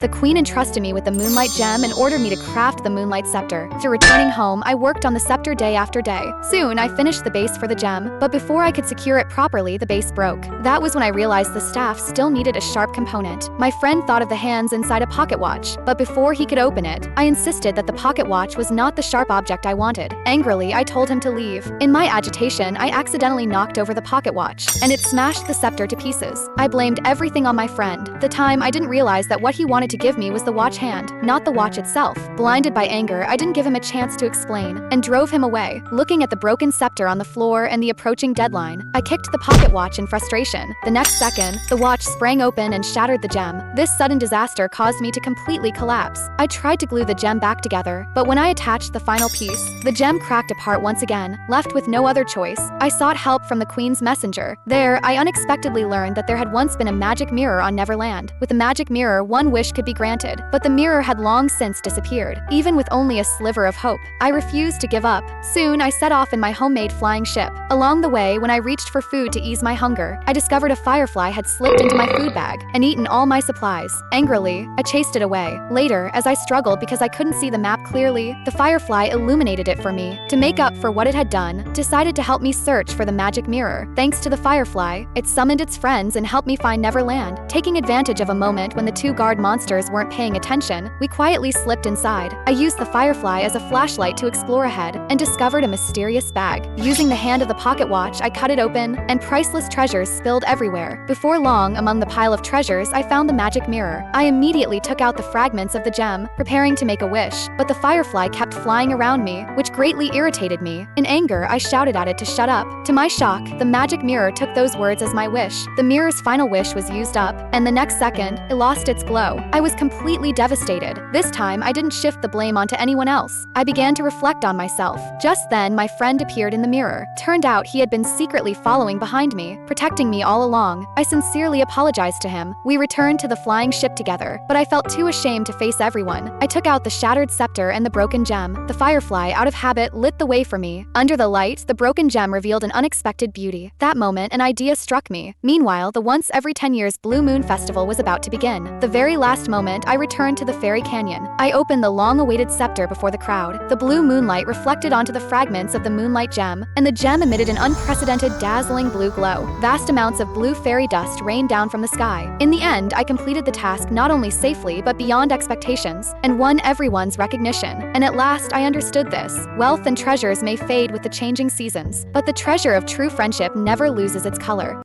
The queen entrusted me with the moonlight gem and ordered me to craft the moonlight scepter. After returning home, I worked on the scepter day after day. Soon, I finished the base for the gem, but before I could secure it properly, the base broke. That was when I realized the staff still needed a sharp component. My friend thought of the hands inside a pocket watch, but before he could open it, I insisted that the pocket watch was not the sharp object I wanted. Angrily, I told him to leave. In my agitation, I accidentally knocked over the pocket watch, and it smashed the scepter to pieces. I blamed everything on my friend. The time, I didn't realize that what he wanted to give me was the watch hand, not the watch itself. Blinded by anger, I didn't give him a chance to explain, and drove him away. Looking at the broken scepter on the floor and the approaching deadline, I kicked the pocket watch in frustration. The next second, the watch sprang open and shattered the gem. This sudden disaster caused me to completely collapse. I tried to glue the gem back together, but when I attached the final piece, the gem cracked apart once again. Left with no other choice, I sought help from the Queen's messenger. There, I unexpectedly learned that there had once been a magic mirror on Neverland. With a magic mirror, one wish could be granted, but the mirror had long since disappeared. Even with only a sliver of hope, I refused to give up. Soon, I set off in my homemade flying ship. Along the way, when I reached for food to ease my hunger, I discovered a firefly had slipped into my food bag and eaten all my supplies. Angrily, I chased it away. Later, as I struggled because I couldn't see the map clearly, the firefly illuminated it for me. To make up for what it had done, decided to help me search for the magic mirror. Thanks to the firefly, it summoned its friends and helped me find Neverland. Taking advantage of a moment when the two guard monsters weren't paying attention, we quietly slipped inside. I used the firefly as a flashlight to explore ahead and discovered a mysterious bag. Using the hand of the pocket watch, I cut it open, and priceless treasures spilled everywhere. Before long, among the pile of treasures, I found the magic mirror. I immediately took out the fragments of the gem, preparing to make a wish, but the firefly kept flying around me, which greatly irritated me. In anger, I shouted at it to shut up. To my shock, the magic mirror took those words as my wish. The mirror's final wish was used up, and the next second, it lost its glow. I was completely devastated. This time, I didn't shift the blame onto anyone else. I began to reflect on myself. Just then, my friend appeared in the mirror. Turned out he had been secretly following behind me, protecting me all along. I sincerely apologized to him. We returned to the flying ship together, but I felt too ashamed to face everyone. I took out the shattered scepter and the broken gem. The firefly, out of habit, lit the way for me. Under the light, the broken gem revealed an unexpected beauty. That moment, an idea struck me. Meanwhile, the once every 10 years Blue Moon Festival was about to begin. The very last moment, I returned to the Fairy Canyon. I opened the long-awaited scepter before the crowd. The blue moonlight reflected onto the fragments of the moonlight gem, and the gem emitted an unprecedented, dazzling blue glow. Vast amounts of blue fairy dust rained down from the sky. In the end, I completed the task not only safely but beyond expectations, and won everyone's recognition. And at last, I understood this. Wealth and treasures may fade with the changing seasons, but the treasure of true friendship never loses its color.